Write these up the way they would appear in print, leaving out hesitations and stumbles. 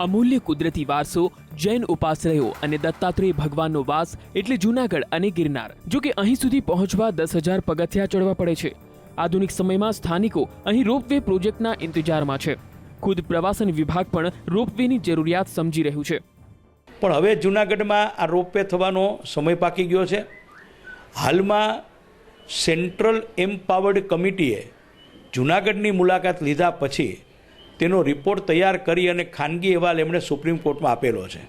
અમૂલ્ય કુદરતી વારસો, જૈન ઉપાશ્રયો અને દત્તાત્રેય ભગવાનનો વાસ એટલે જૂનાગઢ અને ગિરનાર. જો કે અહીં સુધી પહોંચવા 10,000 પગથિયા ચડવા પડે છે. આધુનિક સમયમાં સ્થાનિકો અહીં રોપવે પ્રોજેક્ટના ઇંતજારમાં છે. ખુદ પ્રવાસન વિભાગ પણ રોપવેની જરૂરિયાત સમજી રહ્યું છે. પણ હવે જૂનાગઢમાં આ રોપવે થવાનો સમય પાકી ગયો છે. હાલમાં સેન્ટ્રલ એમ્પાવર્ડ કમિટીએ જૂનાગઢની મુલાકાત લીધા પછી તેનો રિપોર્ટ તૈયાર કરી અને ખાનગી અહેવાલ એમણે સુપ્રીમ કોર્ટમાં આપેલો છે.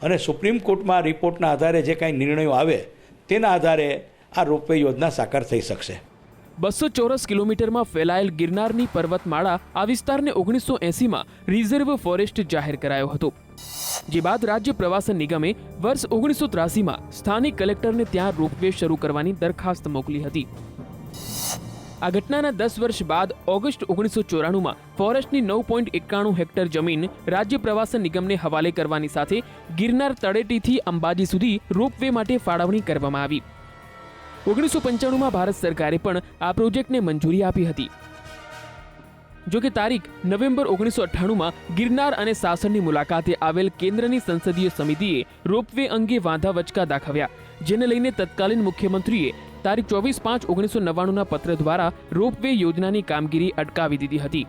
અને સુપ્રીમ કોર્ટમાં રિપોર્ટના આધારે જે કાંઈ નિર્ણયો આવે તેના આધારે આ રોપવે યોજના સાકાર થઈ શકશે. 200 ચોરસ કિલોમીટરમાં ફેલાયેલ ગિરનારની પર્વતમાળા આ વિસ્તારને 1980માં રિઝર્વ ફોરેસ્ટ જાહેર કરાયો હતો. જે બાદ રાજ્ય પ્રવાસન નિગમે વર્ષ 1983માં સ્થાનિક કલેક્ટરને ત્યાં રોપવે શરૂ કરવાની દરખાસ્ત મોકલી હતી. આ ઘટનાના 10 વર્ષ બાદ ઓગસ્ટ 1994માં ફોરેસ્ટની 9.91 હેક્ટર જમીન રાજ્ય પ્રવાસન નિગમને હવાલે કરવાની સાથે ગિરનાર તળેટીથી અંબાજી સુધી રોપવે માટે ફાળવણી કરવામાં આવી. 1995માં ભારત સરકારે પણ આ પ્રોજેક્ટને મંજૂરી આપી હતી. જોકે તારીખ નવેમ્બર 1998માં ગિરનાર અને સાસણની મુલાકાતે આવેલ કેન્દ્રની સંસદીય સમિતિએ રોપવે અંગે વાંધા વચકા દાખવ્યા, જેને લઈને તત્કાલીન મુખ્યમંત્રીએ તારીખ 24/5/1999ના પત્ર દ્વારા રોપવે યોજનાની કામગીરી અટકાવી દીધી હતી.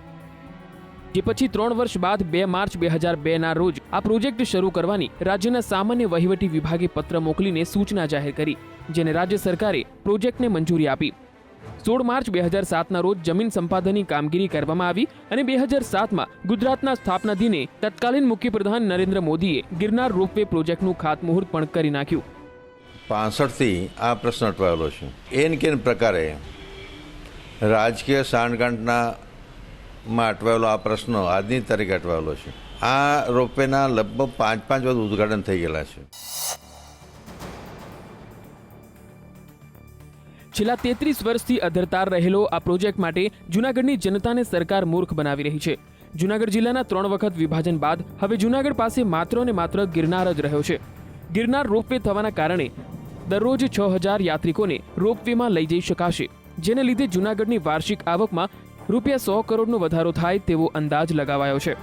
જે પછી 3 વર્ષ બાદ 2 માર્ચ 2002ના રોજ આ પ્રોજેક્ટ શરૂ કરવાની રાજ્યના સામાન્ય વહીવટી વિભાગે પત્ર મોકલીને સૂચના જાહેર કરી, જેને રાજ્ય સરકારે પ્રોજેક્ટને મંજૂરી આપી. 16 માર્ચ 2007ના રોજ જમીન સંપાદનની કામગીરી કરવામાં આવી અને 2007માં ગુજરાતના સ્થાપના દિને તત્કાલીન મુખ્યપ્રધાન નરેન્દ્ર મોદીએ ગિરનાર રોપવે પ્રોજેક્ટનું ખાતમુહૂર્ત પણ કરી નાખ્યું. 65થી આ પ્રશ્ન અટવાયેલો છે. એન કેન પ્રકારે રાજકીય સાંઠગાંઠમાં અટવાયેલો આ પ્રશ્ન આજની તારીખે અટવાયેલો છે. આ રોપવેના લગભગ 5 વખત ઉદ્ઘાટન થઈ ગયેલા છે. છેલ્લા 33 વર્ષથી અધરતાર રહેલો આ પ્રોજેક્ટ માટે જૂનાગઢની જનતાને સરકાર મૂર્ખ બનાવી રહી છે. જૂનાગઢ જિલ્લાના 3 વખત વિભાજન બાદ હવે જૂનાગઢ પાસે માત્ર ને માત્ર ગિરનાર જ રહ્યો છે. ગિરનાર રોપવે થવાના કારણે દરરોજ 6,000 યાત્રિકોને રોપવેમાં લઈ જઈ શકાશે, જેને લીધે જૂનાગઢની વાર્ષિક આવકમાં ₹100 કરોડનો વધારો થાય તેવો અંદાજ લગાવાયો છે.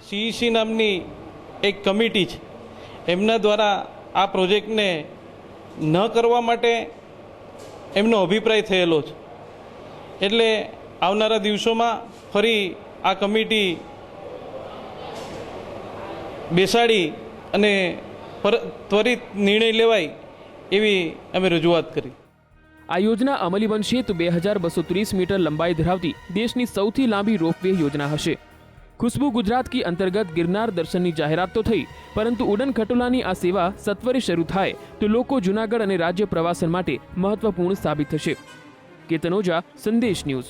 CEC નામની એક કમિટી છે, એમના દ્વારા આ પ્રોજેક્ટને ન કરવા માટે એમનો અભિપ્રાય થયેલો છે. એટલે આવનારા દિવસોમાં ફરી આ કમિટી બેસાડી અને ત્વરિત નિર્ણય લેવાય એવી અમે રજૂઆત કરી. આ યોજના અમલી બનશે તો 2230 મીટર લંબાઈ ધરાવતી દેશની સૌથી લાંબી રોપવે યોજના હશે. ખુશ્બુ ગુજરાત કી અંતર્ગત ગિરનાર દર્શનની જાહેરાત તો થઈ, પરંતુ ઉડન ખટોલાની આ સેવા સત્વરે શરૂ થાય તો લોકો જૂનાગઢ અને રાજ્ય પ્રવાસન માટે મહત્વપૂર્ણ સાબિત થશે. કેતન ઓઝા, સંદેશ ન્યૂઝ.